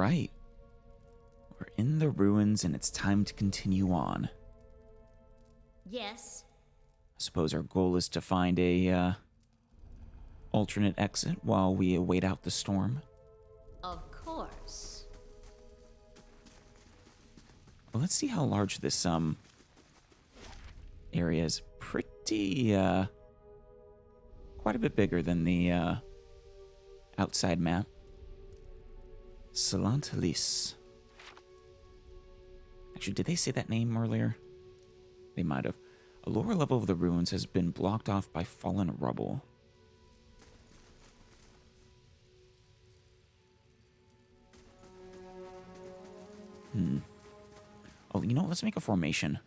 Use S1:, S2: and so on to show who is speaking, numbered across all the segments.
S1: right. We're in the ruins and it's time to continue on.
S2: Yes.
S1: I suppose our goal is to find a alternate exit while we wait out the storm.
S2: Of course.
S1: Well, let's see how large this area is. Pretty quite a bit bigger than the outside map. Salantalis. Actually, did they say that name earlier? They might have. A lower level of the ruins has been blocked off by fallen rubble. Oh, you know what? Let's make a formation.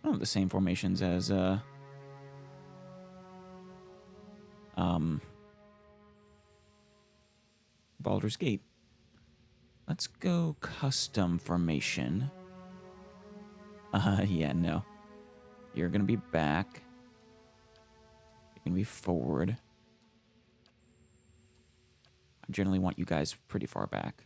S1: Oh, the same formations as, Baldur's Gate. Let's go custom formation. Yeah, no. You're gonna be back. You're gonna be forward. I generally want you guys pretty far back.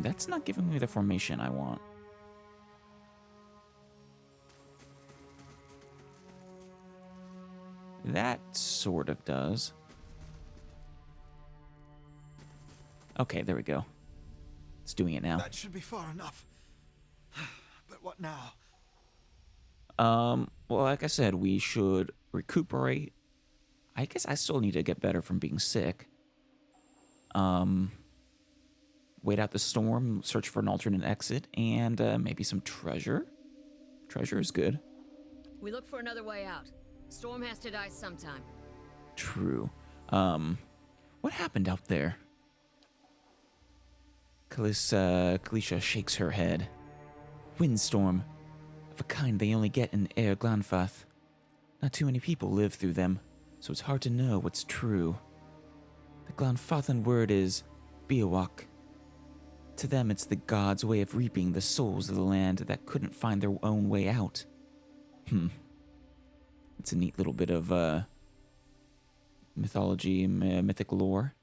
S1: That's not giving me the formation I want. That sort of does. Okay, there we go. It's doing it now.
S3: That should be far enough. But what now?
S1: Well, like I said, we should recuperate. I guess I still need to get better from being sick. Wait out the storm, search for an alternate exit, and maybe some treasure. Treasure is good.
S2: We look for another way out. Storm has to die sometime.
S1: True. What happened out there? Kalisha shakes her head. Windstorm. Of a kind they only get in Air Glanfath. Not too many people live through them, so it's hard to know what's true. The Glanfathan word is Biawak. To them, it's the gods' way of reaping the souls of the land that couldn't find their own way out. It's a neat little bit of mythology, mythic lore.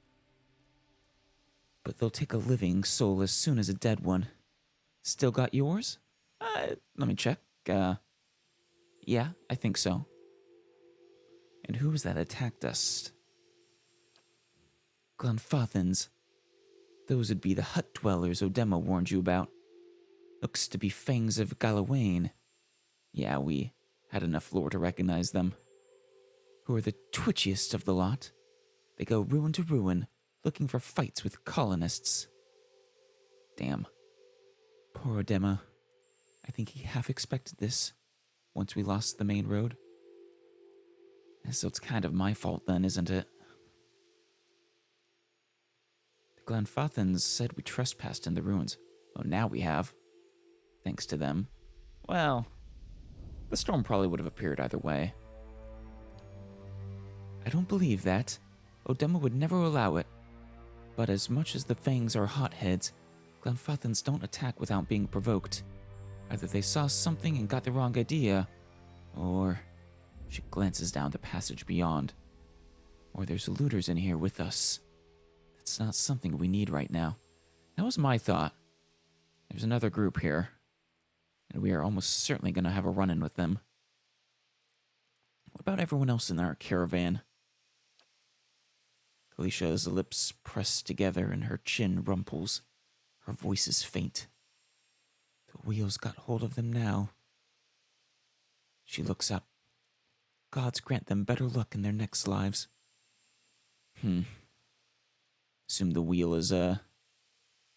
S1: But they'll take a living soul as soon as a dead one. Still got yours? Let me check. Yeah, I think so. And who was that attacked us? Glanfathans. Those would be the hut dwellers Odema warned you about. Looks to be fangs of Galawain. Yeah, we had enough lore to recognize them. Who are the twitchiest of the lot. They go ruin to ruin, looking for fights with colonists. Damn. Poor Odema. I think he half expected this, once we lost the main road. So it's kind of my fault then, isn't it? The Glanfathans said we trespassed in the ruins. Well, now we have. Thanks to them. Well, the storm probably would have appeared either way. I don't believe that. Odema would never allow it. But as much as the Fangs are hotheads, Glanfathans don't attack without being provoked. Either they saw something and got the wrong idea, or she glances down the passage beyond. Or there's looters in here with us. That's not something we need right now. That was my thought. There's another group here, and we are almost certainly going to have a run-in with them. What about everyone else in our caravan? Kalisha's lips press together and her chin rumples. Her voice is faint. The wheels got hold of them now. She looks up. Gods grant them better luck in their next lives. Assume the wheel is,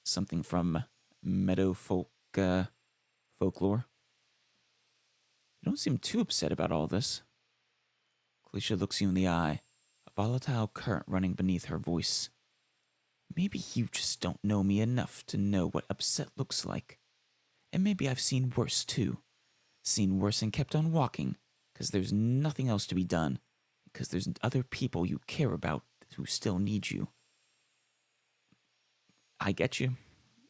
S1: something from meadow folklore. You don't seem too upset about all this. Kalisha looks you in the eye, a volatile current running beneath her voice. Maybe you just don't know me enough to know what upset looks like. And maybe I've seen worse, too. Seen worse and kept on walking, because there's nothing else to be done, because there's other people you care about who still need you. I get you.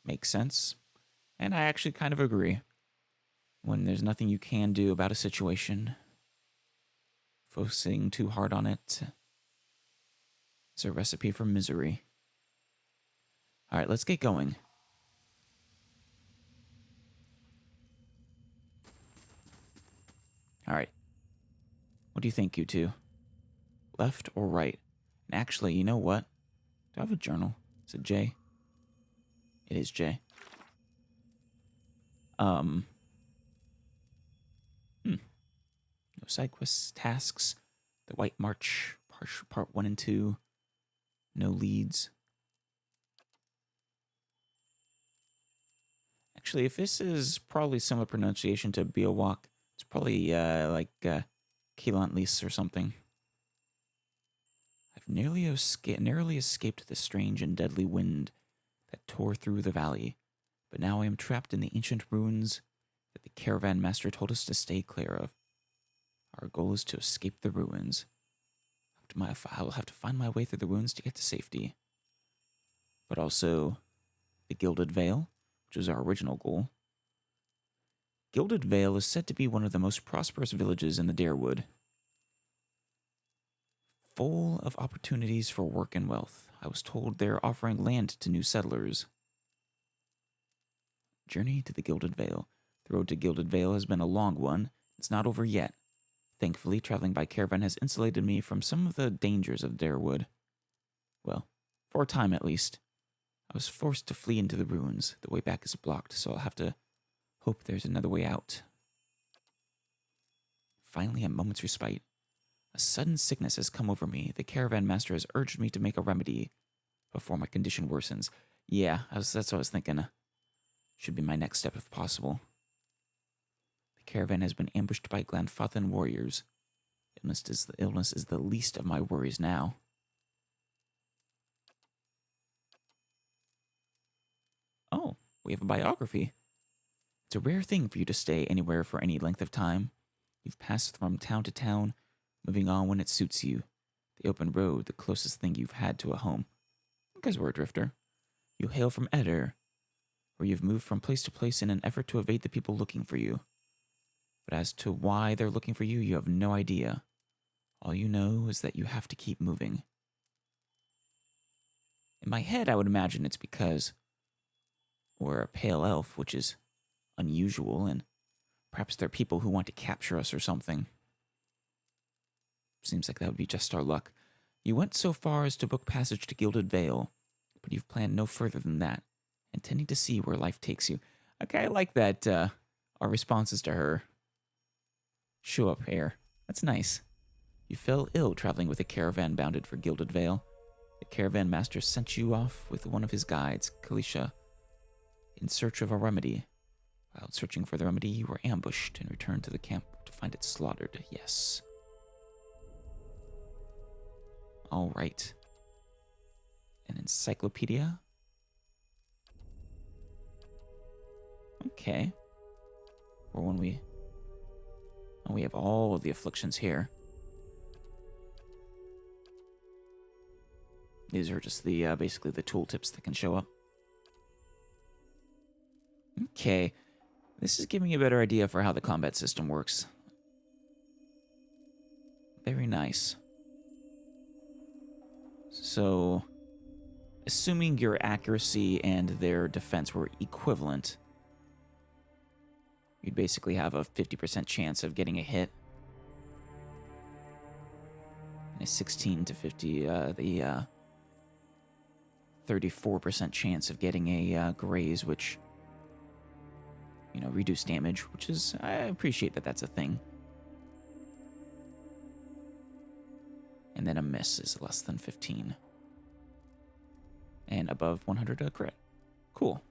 S1: Makes sense. And I actually kind of agree. When there's nothing you can do about a situation, focusing too hard on it is a recipe for misery. All right, let's get going. All right. What do you think, you two? Left or right? And actually, you know what? Do I have a journal? Is it J? It is J. No side quests, tasks, the White March, part 1 and 2, no leads. Actually, if this is probably similar pronunciation to Beowalk, it's probably like Keelant Lys or something. I've narrowly escaped the strange and deadly wind that tore through the valley, but now I am trapped in the ancient ruins that the caravan master told us to stay clear of. Our goal is to escape the ruins. I will have to find my way through the ruins to get to safety. But also, the Gilded Vale, which was our original goal. Gilded Vale is said to be one of the most prosperous villages in the Darewood, full of opportunities for work and wealth. I was told they're offering land to new settlers. Journey to the Gilded Vale. The road to Gilded Vale has been a long one. It's not over yet. Thankfully, traveling by caravan has insulated me from some of the dangers of Darewood. Well, for a time at least. I was forced to flee into the ruins. The way back is blocked, so I'll have to hope there's another way out. Finally, a moment's respite. A sudden sickness has come over me. The caravan master has urged me to make a remedy before my condition worsens. Yeah, that's what I was thinking. Should be my next step if possible. The caravan has been ambushed by Glanfathan warriors. Illness is the least of my worries now. Oh, we have a biography. It's a rare thing for you to stay anywhere for any length of time. You've passed from town to town, moving on when it suits you. The open road, the closest thing you've had to a home. Because we're a drifter. You hail from Eder, where you've moved from place to place in an effort to evade the people looking for you. But as to why they're looking for you, you have no idea. All you know is that you have to keep moving. In my head, I would imagine it's because we're a pale elf, which is unusual, and perhaps they're people who want to capture us or something. Seems like that would be just our luck. You went so far as to book passage to Gilded Vale, but you've planned no further than that, intending to see where life takes you. Okay, I like that our responses to her show up here. That's nice. You fell ill traveling with a caravan bounded for Gilded Vale. The caravan master sent you off with one of his guides, Kalisha, in search of a remedy. While searching for the remedy, you were ambushed and returned to the camp to find it slaughtered. Yes. All right. An encyclopedia. Okay. For when we have all of the afflictions here. These are just the basically the tooltips that can show up. Okay. This is giving you a better idea for how the combat system works. Very nice. So, assuming your accuracy and their defense were equivalent, you'd basically have a 50% chance of getting a hit. And a 16 to 50, the 34% chance of getting a graze, which, you know, reduce damage, which is, I appreciate that that's a thing. And then a miss is less than 15. And above 100 a crit. Cool.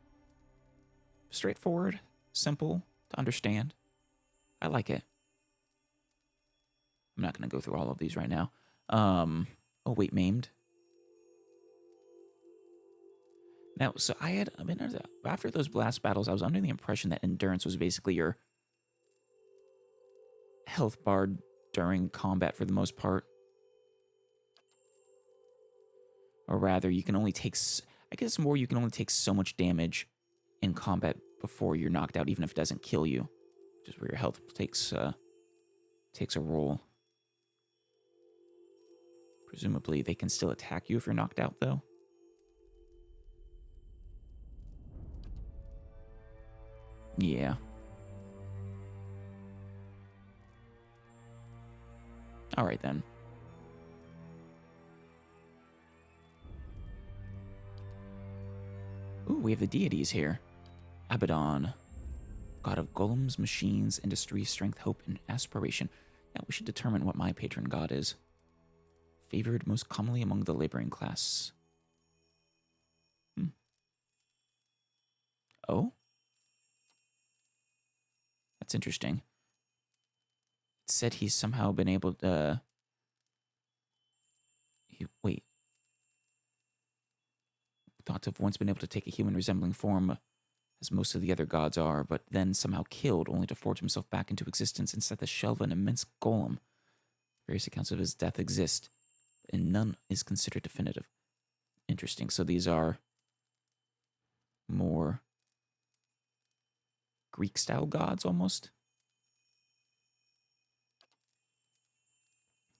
S1: Straightforward, simple to understand. I like it. I'm not going to go through all of these right now. Oh, wait, maimed. Now, so after those blast battles, I was under the impression that endurance was basically your health bar during combat for the most part. Or rather, you can only take, I guess more, you can only take so much damage in combat before you're knocked out, even if it doesn't kill you, which is where your health takes a roll. Presumably, they can still attack you if you're knocked out, though. Yeah. All right, then. Ooh, we have the deities here. Abaddon, god of golems, machines, industry, strength, hope, and aspiration. Yeah, we should determine what my patron god is. Favored most commonly among the laboring class. Oh? That's interesting. It said he's somehow been able to... wait. Thought to have once been able to take a human-resembling form, as most of the other gods are, but then somehow killed, only to forge himself back into existence inside the shell of an immense golem. Various accounts of his death exist, and none is considered definitive. Interesting. So these are more Greek-style gods, almost?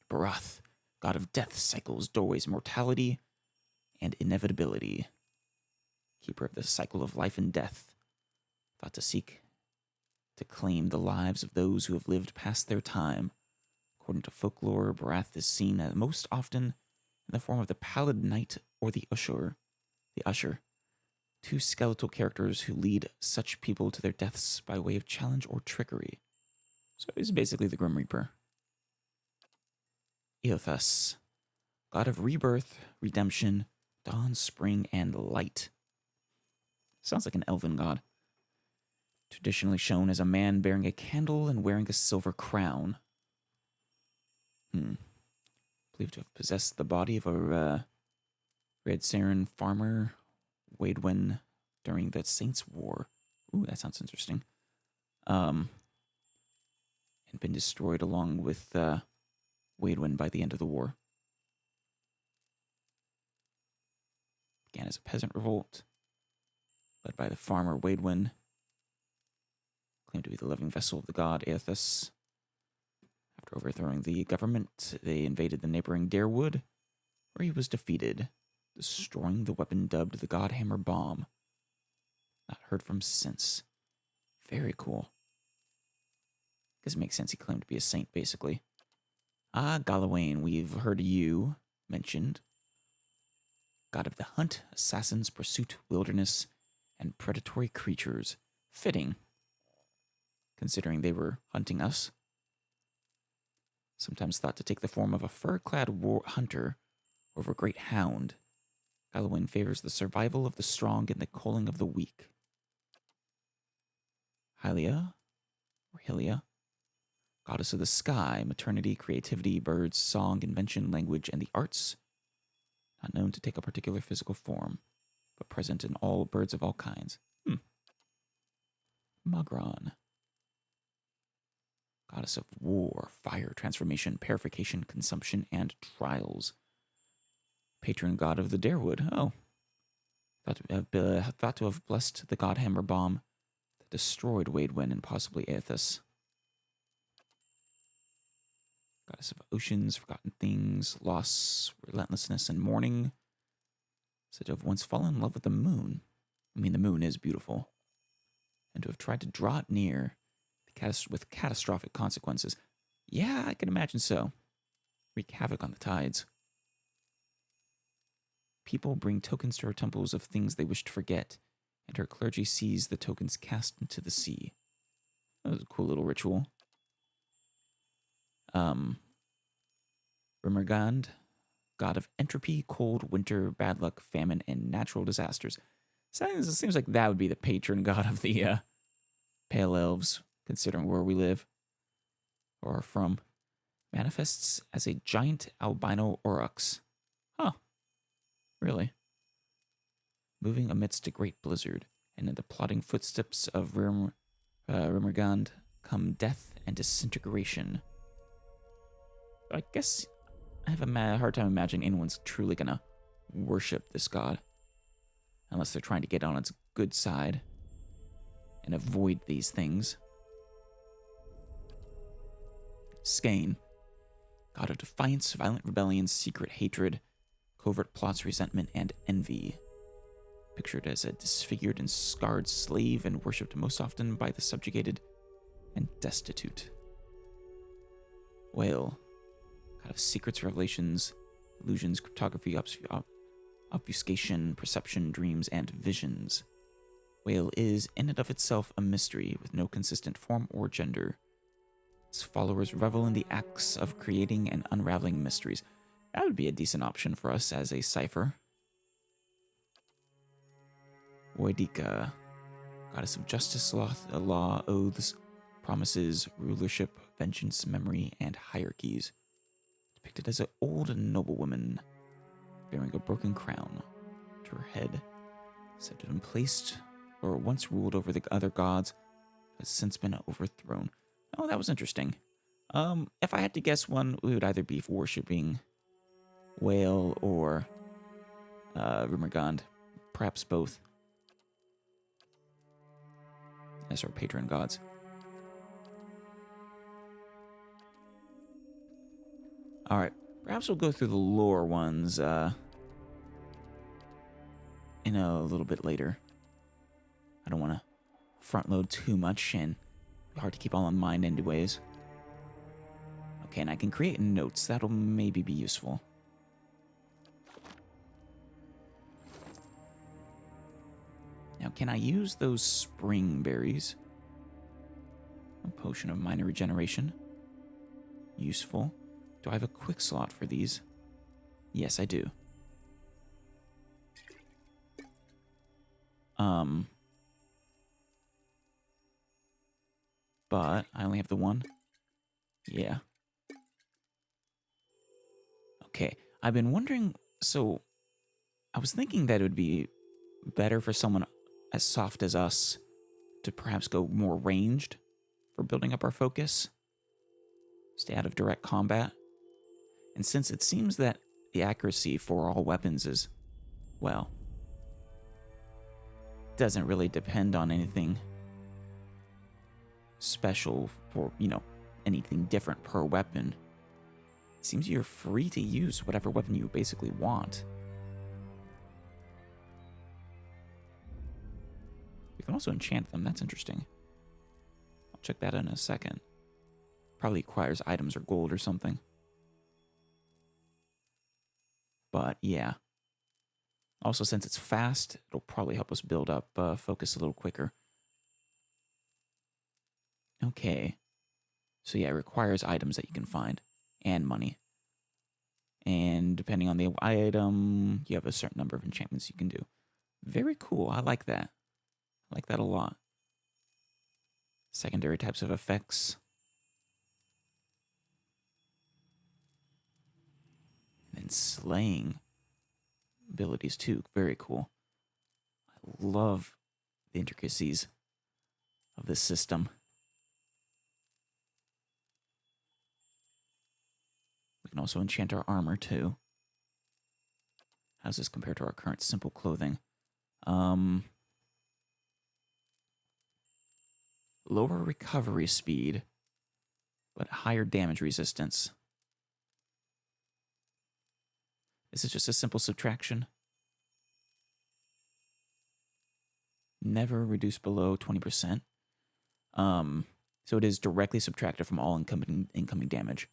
S1: Barath, god of death, cycles, doorways, mortality, and inevitability. Keeper of the cycle of life and death, thought to seek to claim the lives of those who have lived past their time. According to folklore, Barath is seen most often in the form of the pallid knight or the usher. Two skeletal characters who lead such people to their deaths by way of challenge or trickery. So he's basically the Grim Reaper. Eothas, god of rebirth, redemption, dawn, spring, and light. Sounds like an elven god. Traditionally shown as a man bearing a candle and wearing a silver crown. Believed to have possessed the body of a Red Saren farmer, Waidwen, during the Saints' War. Ooh, that sounds interesting. And been destroyed along with Waidwen by the end of the war. Began as a peasant revolt, led by the farmer Waidwen, claimed to be the living vessel of the god Eothas. After overthrowing the government, they invaded the neighboring Darewood, where he was defeated, destroying the weapon dubbed the Godhammer Bomb. Not heard from since. Very cool. Guess it makes sense he claimed to be a saint, basically. Galawain, we've heard you mentioned. God of the hunt, assassins, pursuit, wilderness, and predatory creatures. Fitting, considering they were hunting us. Sometimes thought to take the form of a fur-clad hunter over a great hound. Galawain favors the survival of the strong and the culling of the weak. Hylia, goddess of the sky, maternity, creativity, birds, song, invention, language, and the arts. Not known to take a particular physical form, but present in all birds of all kinds. Magron, goddess of war, fire, transformation, purification, consumption, and trials. Patron god of the Darewood. Oh. Thought to have blessed the Godhammer Bomb that destroyed Waidwen and possibly Eothas. Goddess of oceans, forgotten things, loss, relentlessness, and mourning. Said to have once fallen in love with the moon. I mean, the moon is beautiful. And to have tried to draw it near with catastrophic consequences. Yeah, I can imagine so. Wreak havoc on the tides. People bring tokens to her temples of things they wish to forget, and her clergy sees the tokens cast into the sea. That was a cool little ritual. Rimergand, god of entropy, cold, winter, bad luck, famine, and natural disasters. So it seems like that would be the patron god of the Pale Elves, considering where we live or are from. Manifests as a giant albino aurochs. Huh. Really? Moving amidst a great blizzard, and in the plodding footsteps of Rimergand come death and disintegration. I guess I have a hard time imagining anyone's truly gonna worship this god. Unless they're trying to get on its good side. and avoid these things. Skane, god of defiance, violent rebellion, secret hatred, covert plots, resentment, and envy. Pictured as a disfigured and scarred slave and worshipped most often by the subjugated and destitute. Whale, god of secrets, revelations, illusions, cryptography, obfuscation, perception, dreams, and visions. Whale is, in and of itself, a mystery with no consistent form or gender. Its followers revel in the acts of creating and unraveling mysteries. That would be a decent option for us as a cipher. Woidika, goddess of justice, law, oaths, promises, rulership, vengeance, memory, and hierarchies. Depicted as an old noblewoman bearing a broken crown to her head, said to have been placed or once ruled over the other gods, has since been overthrown. Oh, that was interesting. If I had to guess one, we would either be worshipping Whale or Rumergond, perhaps both, as our patron gods. Alright, perhaps we'll go through the lore ones in a little bit later. I don't want to front load too much and hard to keep all in mind anyways. Okay, and I can create notes. That'll maybe be useful. Now, can I use those spring berries? A potion of minor regeneration. Useful. Do I have a quick slot for these? Yes, I do. But I only have the one. Yeah. Okay. I've been wondering, so I was thinking that it would be better for someone as soft as us to perhaps go more ranged for building up our focus. Stay out of direct combat. And since it seems that the accuracy for all weapons is, well, doesn't really depend on anything special for, anything different per weapon. It seems you're free to use whatever weapon you basically want. You can also enchant them. That's interesting. I'll check that in a second. Probably requires items or gold or something. But yeah. Also, since it's fast, it'll probably help us build up focus a little quicker. Okay. So yeah, it requires items that you can find. And money. And depending on the item, you have a certain number of enchantments you can do. Very cool. I like that. I like that a lot. Secondary types of effects. And then slaying abilities too. Very cool. I love the intricacies of this system. We can also enchant our armor too. How does this compare to our current simple clothing? Lower recovery speed, but higher damage resistance. This is just a simple subtraction. Never reduce below 20%. So it is directly subtracted from all incoming damage.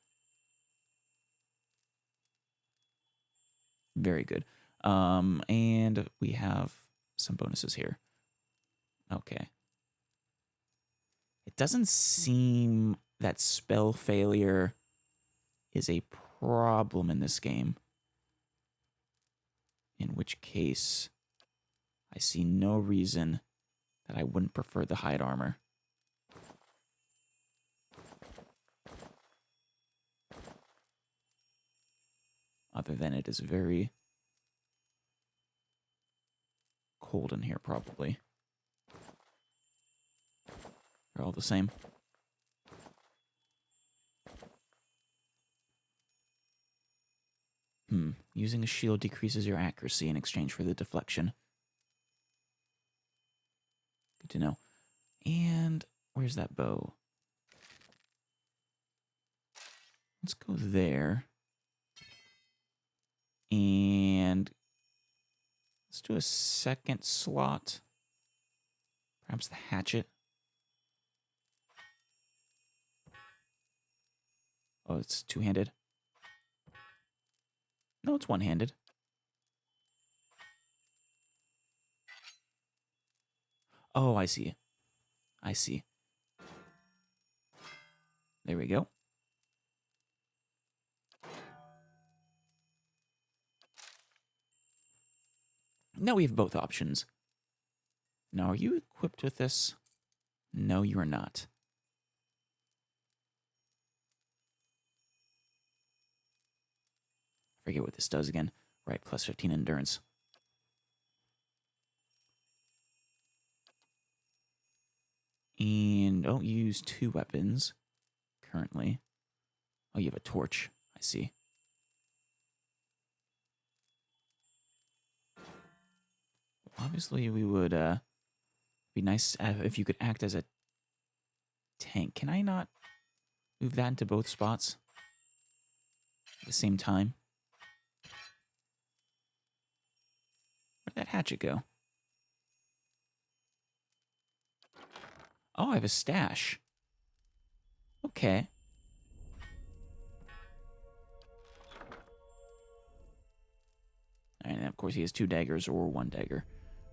S1: Very good. And we have some bonuses here. Okay. It doesn't seem that spell failure is a problem in this game. In which case, I see no reason that I wouldn't prefer the hide armor. Other than it is very cold in here, probably. They're all the same. Using a shield decreases your accuracy in exchange for the deflection. Good to know. And where's that bow? Let's go there. And let's do a second slot. Perhaps the hatchet. Oh, it's two-handed. No, it's one-handed. Oh, I see. I see. There we go. Now we have both options. Now, are you equipped with this? No, you are not. I forget what this does again. Right, plus 15 endurance. And don't use two weapons currently. Oh, you have a torch. I see. Obviously, we would be nice if you could act as a tank. Can I not move that into both spots at the same time? Where'd that hatchet go? Oh, I have a stash. Okay. And of course, he has two daggers or one dagger.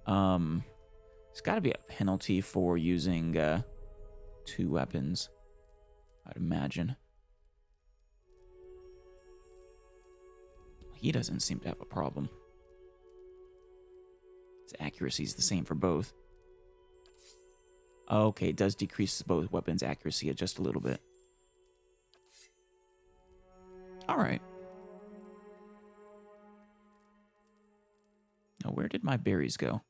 S1: There's got to be a penalty for using two weapons, I'd imagine. He doesn't seem to have a problem. His accuracy is the same for both. Okay, it does decrease both weapons' accuracy just a little bit. All right. Now, where did my berries go?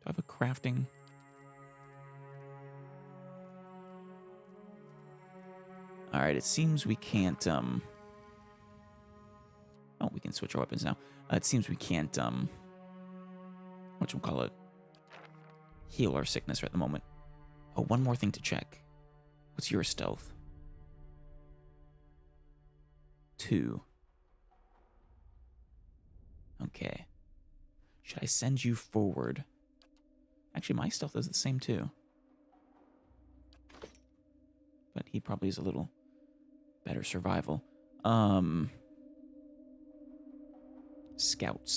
S1: Do I have a crafting? All right, it seems we can't, Oh, we can switch our weapons now. It seems we can't, whatchamacallit, heal our sickness right at the moment. Oh, one more thing to check. What's your stealth? 2. Okay. Should I send you forward? Actually, my stealth is the same too. But he probably is a little better survival. Scout.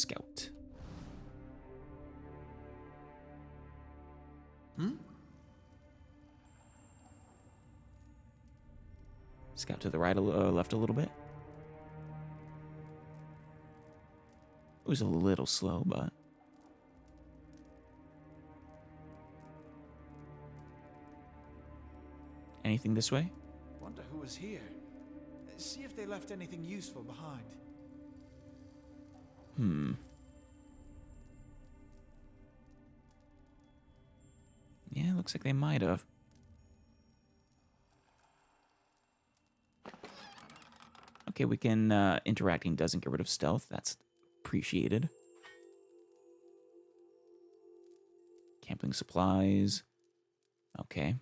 S1: Scout to the right, left a little bit. It was a little slow, but... Anything this way?
S3: Wonder who was here. See if they left anything useful behind.
S1: Yeah, looks like they might have. Okay, we can, interacting doesn't get rid of stealth. That's appreciated. Camping supplies. Okay.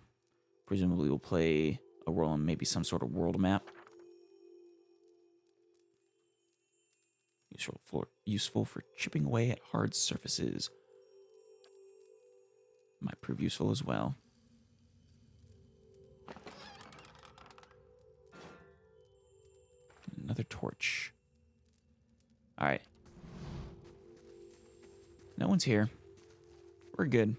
S1: Presumably we'll play a role in maybe some sort of world map. Useful for chipping away at hard surfaces. Might prove useful as well. Another torch. All right. No one's here. We're good.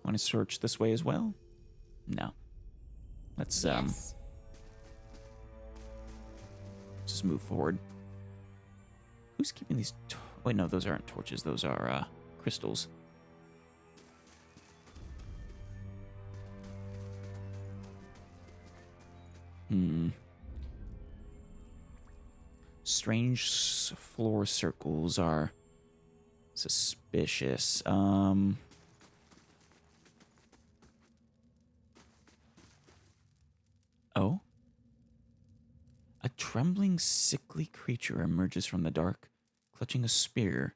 S1: Want to search this way as well? No. Let's
S2: Yes.
S1: just move forward. Who's keeping these? Wait, no, those aren't torches. Those are crystals. Strange floor circles are suspicious. Oh? A trembling, sickly creature emerges from the dark, clutching a spear.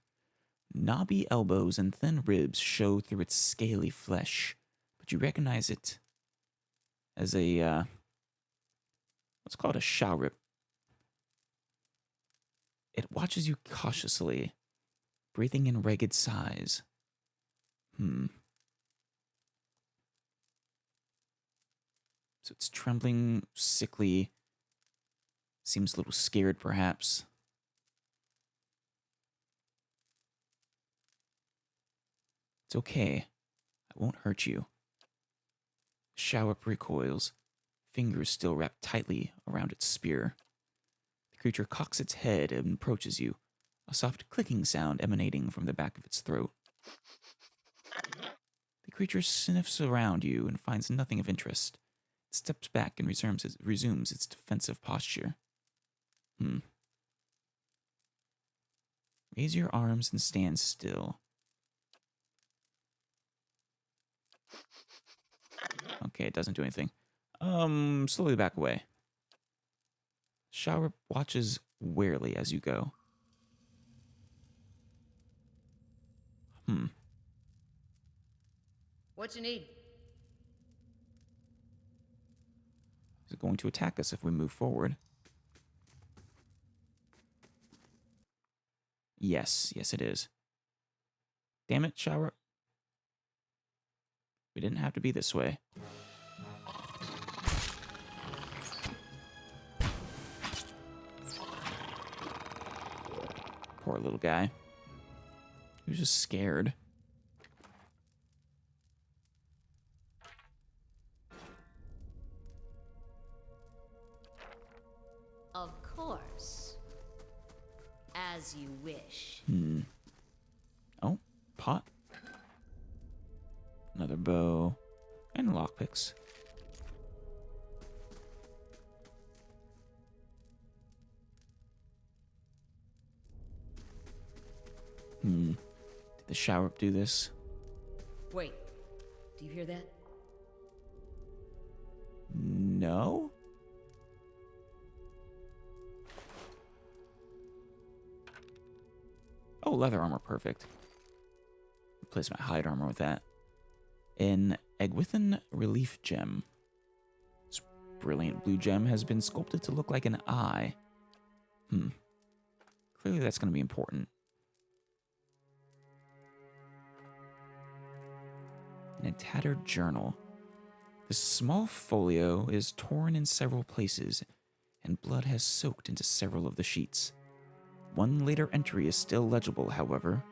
S1: Knobby elbows and thin ribs show through its scaly flesh, but you recognize it as a, let's call it a shawrip. It watches you cautiously, breathing in ragged sighs. So it's trembling, sickly, seems a little scared perhaps. It's okay. I won't hurt you. Shawrip recoils, fingers still wrapped tightly around its spear. The creature cocks its head and approaches you, a soft clicking sound emanating from the back of its throat. The creature sniffs around you and finds nothing of interest. It steps back and resumes its defensive posture. Raise your arms and stand still. Okay, it doesn't do anything. Slowly back away. Shawrip watches warily as you go.
S2: What you need?
S1: Is it going to attack us if we move forward? Yes, it is. Damn it, Shawrip. We didn't have to be this way. Poor little guy. He was just scared.
S2: Of course. As you wish.
S1: Oh, pot. Another bow. And lockpicks. Did the Shawrip do this?
S2: Wait. Do you hear that?
S1: No? Oh, leather armor, perfect. Replace my hide armor with that. An Egwithan relief gem. This brilliant blue gem has been sculpted to look like an eye. Clearly that's going to be important. In a tattered journal. The small folio is torn in several places, and blood has soaked into several of the sheets. One later entry is still legible, however.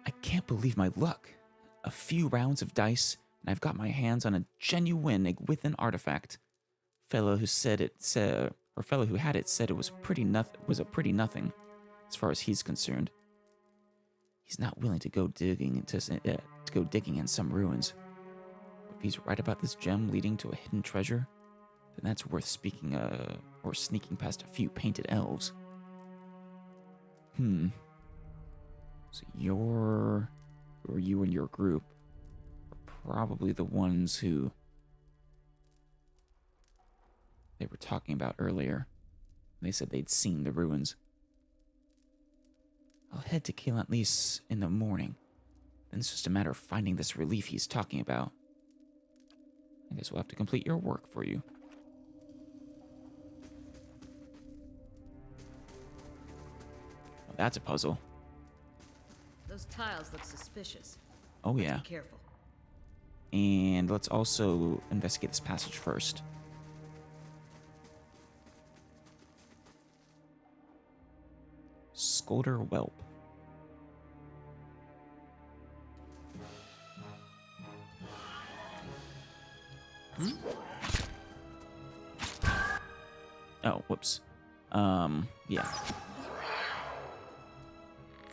S1: I can't believe my luck. A few rounds of dice, and I've got my hands on a genuine Egwithan artifact. Fellow who had it said it was a pretty nothing, as far as he's concerned. He's not willing to go digging in some ruins. But if he's right about this gem leading to a hidden treasure, then that's worth sneaking past a few painted elves. So you and your group are probably the ones who they were talking about earlier. They said they'd seen the ruins. I'll head to Keelant in the morning. Then it's just a matter of finding this relief he's talking about. I guess we'll have to complete your work for you. Well, that's a puzzle.
S2: Those tiles look suspicious.
S1: Oh yeah.
S2: Be careful.
S1: And let's also investigate this passage first. Scolder Whelp. Oh, whoops. Yeah.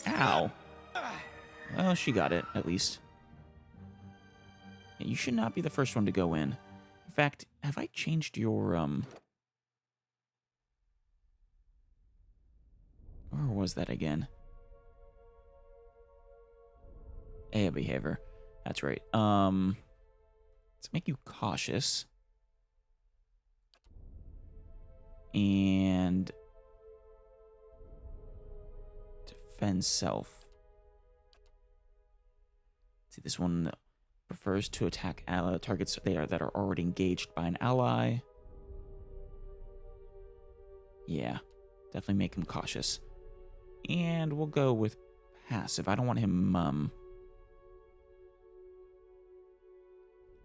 S1: Ow. Well, she got it, at least. Yeah, you should not be the first one to go in. In fact, have I changed your, Where was that again? A behavior. That's right. Let's make you cautious. And defend self. See, this one prefers to attack targets that are already engaged by an ally. Yeah, definitely make him cautious. And we'll go with passive. I don't want him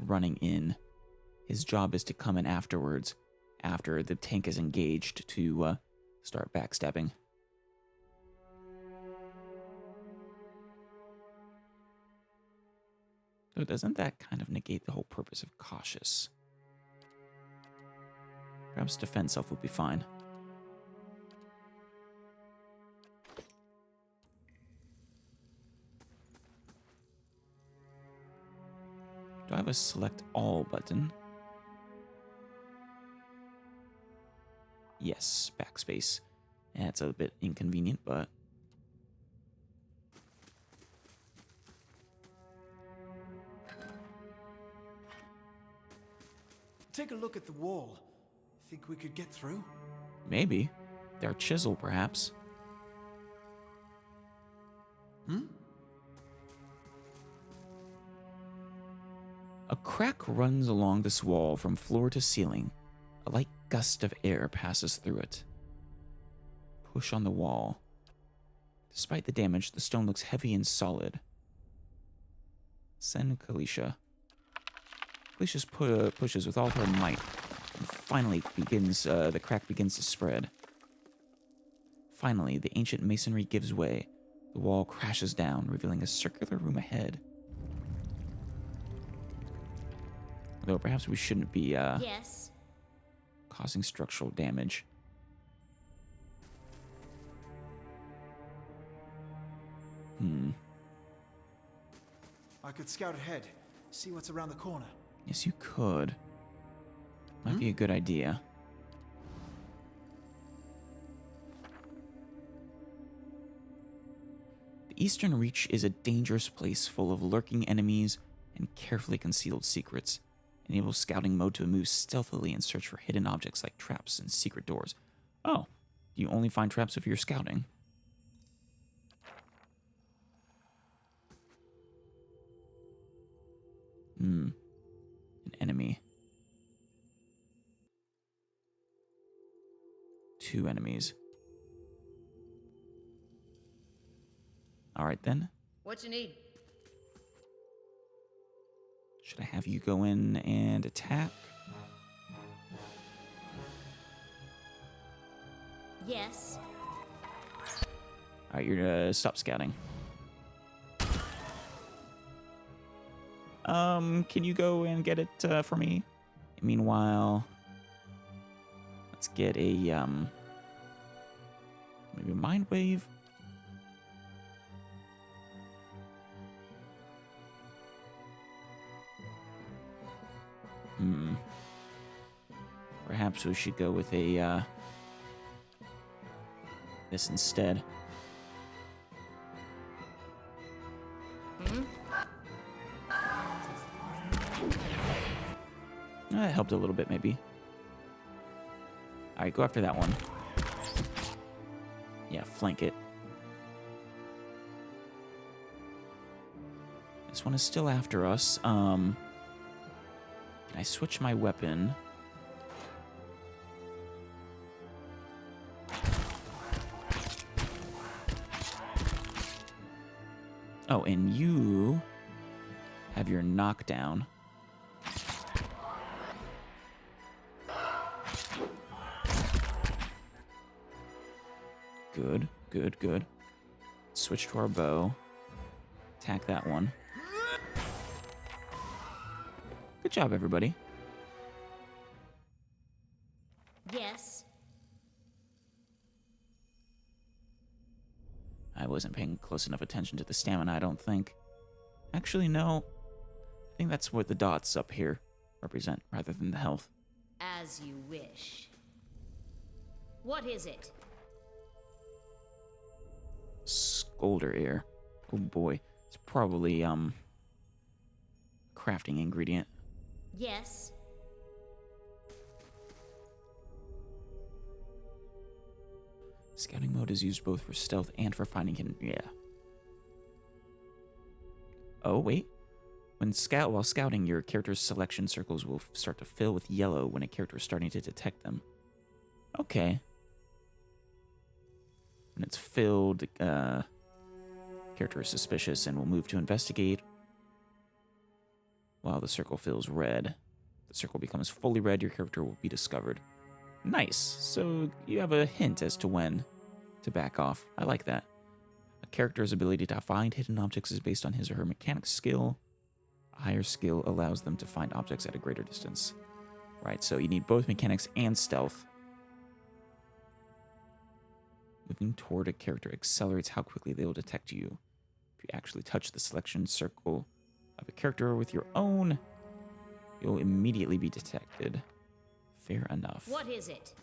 S1: running in. His job is to come in afterwards, after the tank is engaged, to start backstabbing. So doesn't that kind of negate the whole purpose of cautious? Perhaps defend self would be fine. Do I have a select all button? Yes, backspace. Yeah, it's a bit inconvenient, but...
S3: Take a look at the wall. Think we could get through?
S1: Maybe. Their chisel, perhaps. A crack runs along this wall from floor to ceiling. A light gust of air passes through it. Push on the wall. Despite the damage, the stone looks heavy and solid. Send Kalisha. Kalisha pushes with all her might, and finally the crack begins to spread. Finally, the ancient masonry gives way. The wall crashes down, revealing a circular room ahead. Though perhaps we shouldn't be
S2: Yes.
S1: causing structural damage.
S3: I could scout ahead, see what's around the corner.
S1: Yes, you could. Might be a good idea. The Eastern Reach is a dangerous place full of lurking enemies and carefully concealed secrets. Enable scouting mode to move stealthily and search for hidden objects like traps and secret doors. Oh, do you only find traps if you're scouting? An enemy. 2 enemies. Alright then.
S2: What you need?
S1: Should I have you go in and attack?
S2: Yes.
S1: Alright, you're gonna stop scouting. Can you go and get it for me? Meanwhile, let's get a maybe a mind wave. Perhaps we should go with a this instead. That helped a little bit, maybe. Alright, go after that one. Yeah, flank it. This one is still after us. Can I switch my weapon? Oh, and you have your knockdown. Good, good, good. Switch to our bow. Attack that one. Good job, everybody.
S2: Yes.
S1: I wasn't paying close enough attention to the stamina, I don't think. Actually, no. I think that's what the dots up here represent, rather than the health.
S2: As you wish. What is it?
S1: Scolder ear. Oh boy. It's probably, crafting ingredient.
S2: Yes.
S1: Scouting mode is used both for stealth and for finding hidden. Yeah. Oh, wait. While scouting, your character's selection circles will start to fill with yellow when a character is starting to detect them. Okay. When it's filled, character is suspicious and will move to investigate. While the circle fills red. The circle becomes fully red, your character will be discovered. Nice. So you have a hint as to when to back off. I like that. A character's ability to find hidden objects is based on his or her mechanics skill. A higher skill allows them to find objects at a greater distance. Right, so you need both mechanics and stealth. Moving toward a character accelerates how quickly they will detect you. If you actually touch the selection circle of a character with your own, you'll immediately be detected. Fair enough.
S2: What is it?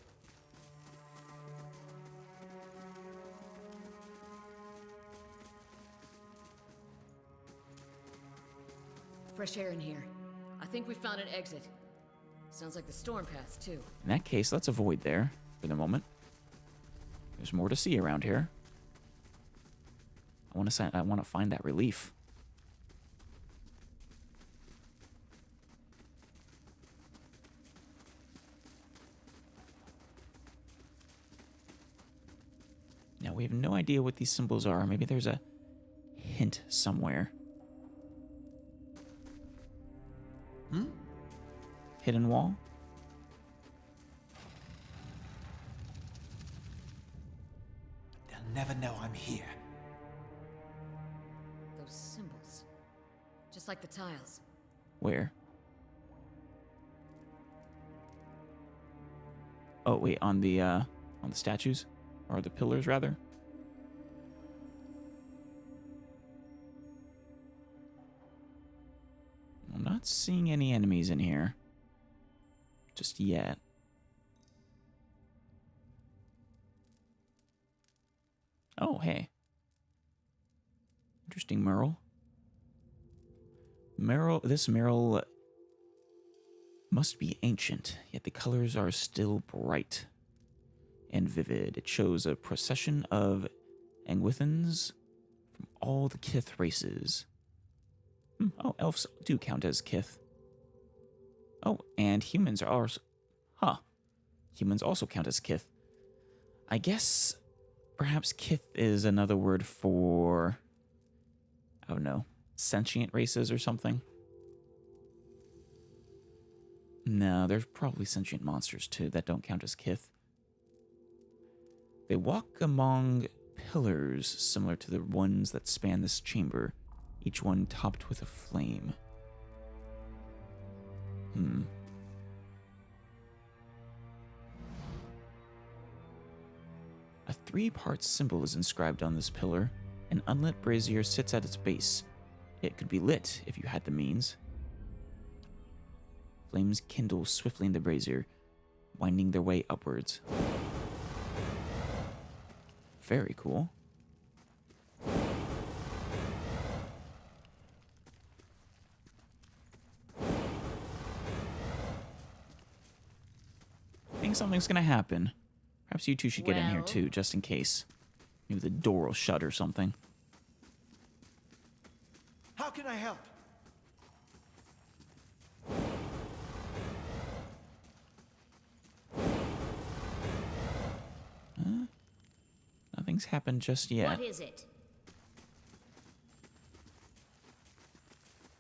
S4: Fresh air in here. I think we found an exit. Sounds like the storm paths, too.
S1: In that case, let's avoid there for the moment. There's more to see around here. I want to find that relief. Now, we have no idea what these symbols are. Maybe there's a hint somewhere. Hidden wall?
S3: They'll never know I'm here.
S4: Those symbols. Just like the tiles.
S1: Where? Oh, wait, on the statues? Or the pillars, rather? I'm not seeing any enemies in here. Just yet. Oh, hey. Interesting mural. This mural must be ancient, yet the colors are still bright and vivid. It shows a procession of Angwithans from all the Kith races. Oh, elves do count as Kith. Oh, and humans are also... Huh. Humans also count as Kith. I guess perhaps Kith is another word for... I don't know. Sentient races or something? No, there's probably sentient monsters too that don't count as Kith. They walk among pillars similar to the ones that span this chamber, each one topped with a flame. A 3-part symbol is inscribed on this pillar. An unlit brazier sits at its base. It could be lit if you had the means. Flames kindle swiftly in the brazier, winding their way upwards. Very cool. I think something's gonna happen. Perhaps you two should get in here too, just in case. Maybe the door will shut or something.
S3: How can I help?
S1: Nothing's happened just yet.
S2: What is it?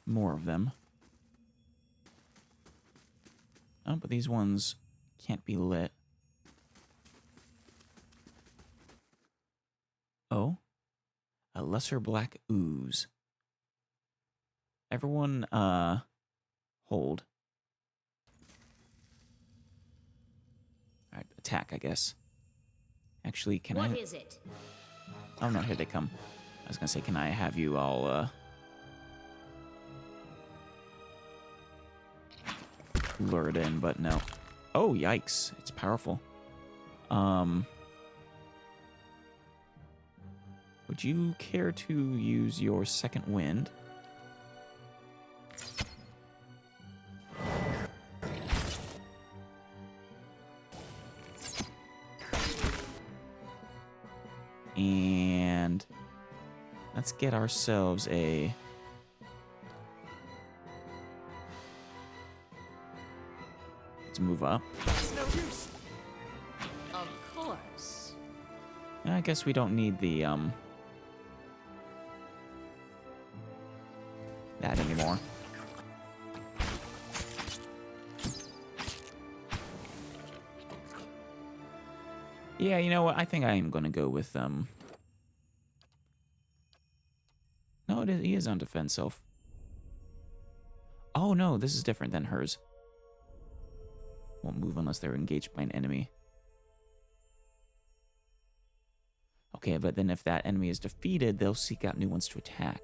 S1: More of them. Oh, but these ones can't be lit. Oh, a lesser black ooze. Everyone, hold. Alright, attack, I guess. Actually, can I...
S2: What is it?
S1: Oh no, here they come. I was gonna say, can I have you all, lure it in, but no. Oh, yikes. It's powerful. Would you care to use your second wind? Let's get ourselves a... Let's move up.
S3: It's no use.
S2: Of course.
S1: I guess we don't need the, that anymore. Yeah, you know what? I think I am going to go with, No, he is on defense self. Oh, no, this is different than hers. Won't move unless they're engaged by an enemy. Okay, but then if that enemy is defeated, they'll seek out new ones to attack.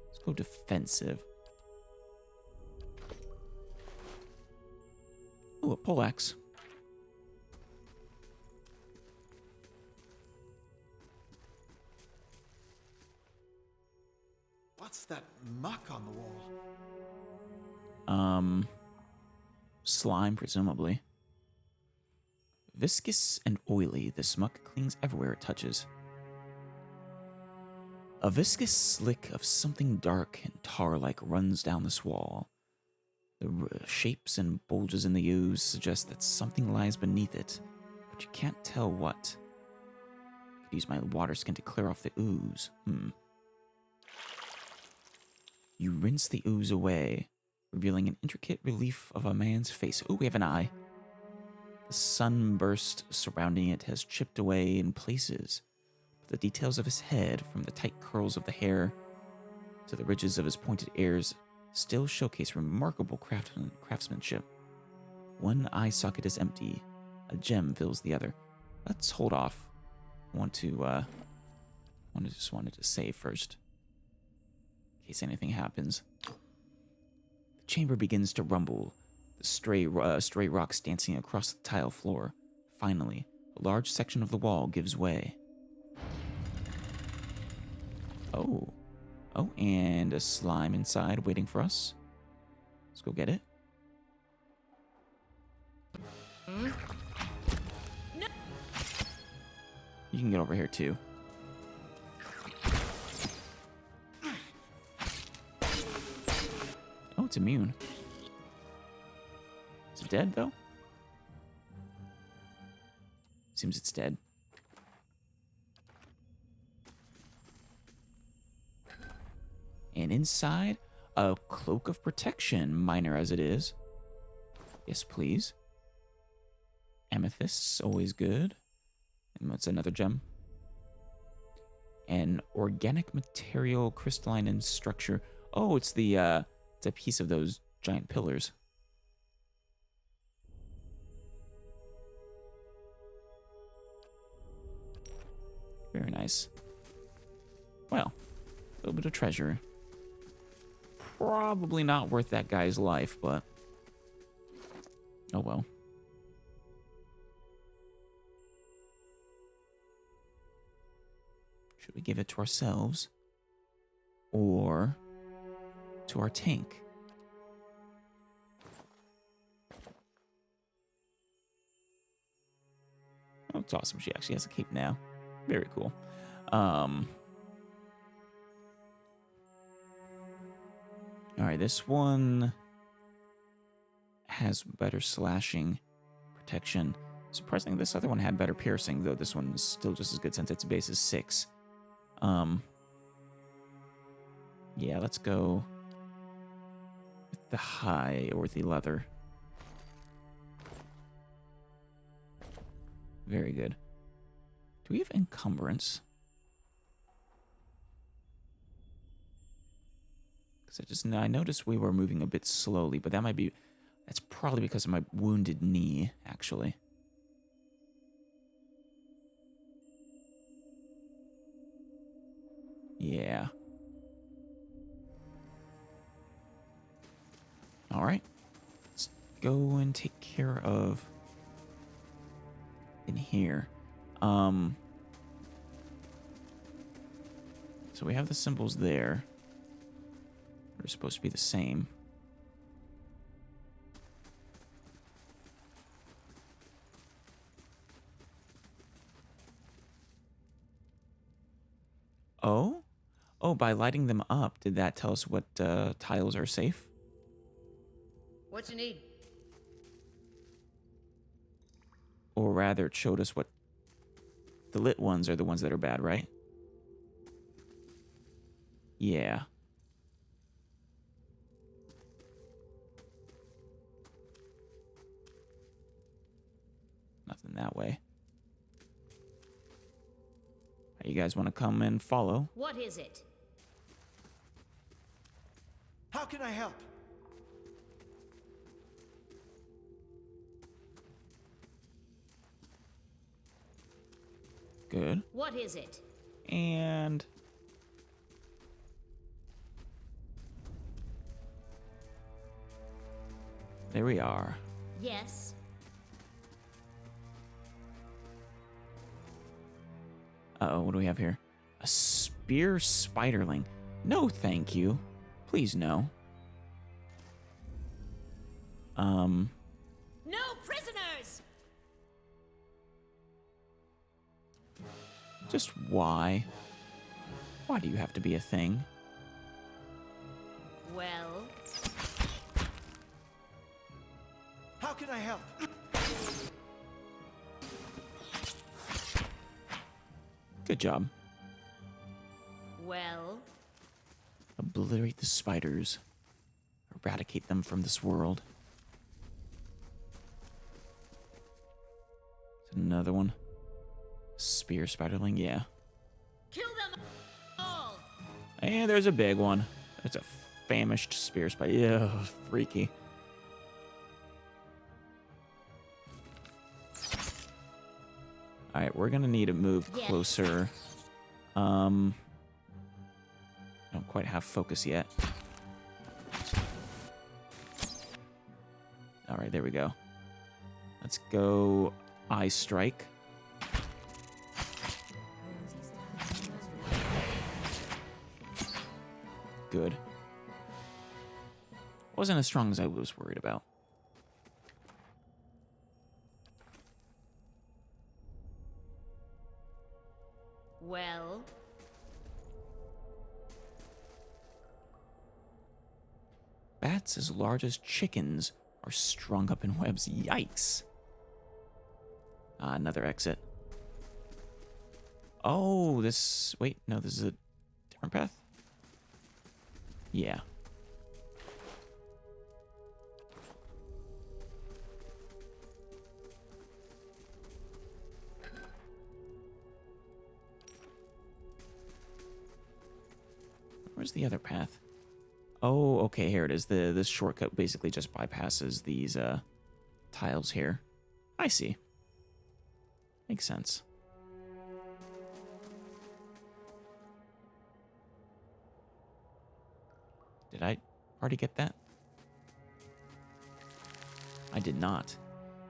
S1: Let's go defensive. Ooh, a poleaxe.
S3: What's that muck on the wall?
S1: Slime, presumably. Viscous and oily, this muck clings everywhere it touches. A viscous slick of something dark and tar-like runs down this wall. The shapes and bulges in the ooze suggest that something lies beneath it, but you can't tell what. I could use my water skin to clear off the ooze. You rinse the ooze away, revealing an intricate relief of a man's face. Ooh, we have an eye. The sunburst surrounding it has chipped away in places, but the details of his head, from the tight curls of the hair to the ridges of his pointed ears, still showcase remarkable craftsmanship. One eye socket is empty. A gem fills the other. Let's hold off. I just wanted to save first, in case anything happens. The chamber begins to rumble, the stray rocks dancing across the tile floor. Finally, a large section of the wall gives way. Oh, and a slime inside waiting for us. Let's go get it. You can get over here too. Oh, it's immune. Is it dead, though? Seems it's dead. And inside, a cloak of protection, minor as it is. Yes, please. Amethysts, always good. And what's another gem? An organic material, crystalline in structure. Oh, it's a piece of those giant pillars. Very nice. Well, a little bit of treasure. Probably not worth that guy's life, but oh well. Should we give it to ourselves or to our tank? Oh, it's awesome. She actually has a cape now. Very cool. All right, this one has better slashing protection. Surprisingly, this other one had better piercing, though this one's still just as good since its base is 6. Yeah, let's go with the high or the leather. Very good. Do we have encumbrance? Because I noticed we were moving a bit slowly, but that's probably because of my wounded knee, actually. Yeah. All right. Let's go and take care of in here. So we have the symbols there. They're supposed to be the same. Oh? Oh, by lighting them up, did that tell us what tiles are safe?
S4: What you need?
S1: Or rather, it showed us what... The lit ones are the ones that are bad, right? Yeah. Nothing that way. You guys want to come and follow?
S2: What is it?
S3: How can I help?
S1: Good.
S2: What is it?
S1: And... there we are.
S2: Yes.
S1: Uh-oh, what do we have here? A spear spiderling. No, thank you. Please, no.
S2: No prisoners!
S1: Just why? Why do you have to be a thing?
S2: Well,
S3: How can I help?
S1: Good job.
S2: well,
S1: Obliterate the spiders. Eradicate them from this world. Is it another one? Spear spiderling, yeah.
S2: kill them all!
S1: And there's a big one. It's a famished spear spider. Yeah, freaky. Alright, we're gonna need to move
S2: Yes.
S1: closer. Don't quite have focus yet. Alright, there we go. Let's go Eye Strike. Good. Wasn't as strong as I was worried about.
S2: Well,
S1: Bats as large as chickens are strung up in webs. Yikes. Another exit. Oh, this... wait, no, this is a different path? Yeah. Where's the other path? Oh, okay, here it is. This shortcut basically just bypasses these tiles here. I see. Makes sense. Did I already get that? I did not.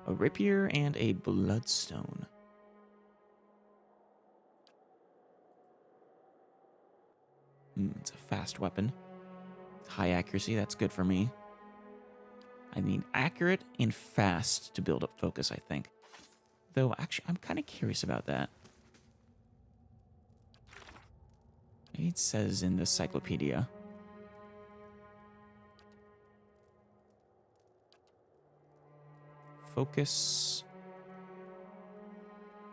S1: A rapier and a bloodstone. It's a fast weapon. High accuracy, that's good for me. I mean, accurate and fast to build up focus, I think. Though, actually, I'm kind of curious about that. Maybe it says in the cyclopedia. Focus.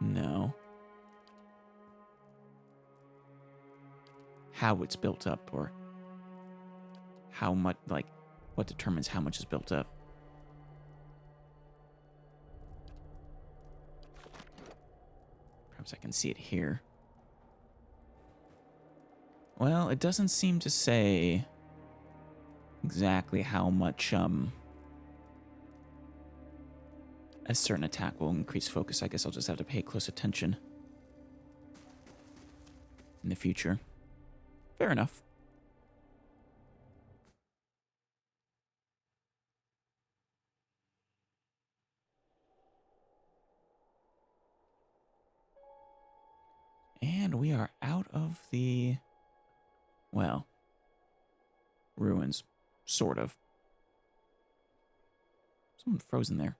S1: No. How it's built up, or how much, like, what determines how much is built up. Perhaps I can see it here. Well, it doesn't seem to say exactly how much, a certain attack will increase focus. I guess I'll just have to pay close attention in the future. Fair enough. And we are out of the, well, ruins, sort of. Something frozen there.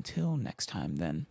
S1: Until next time, then.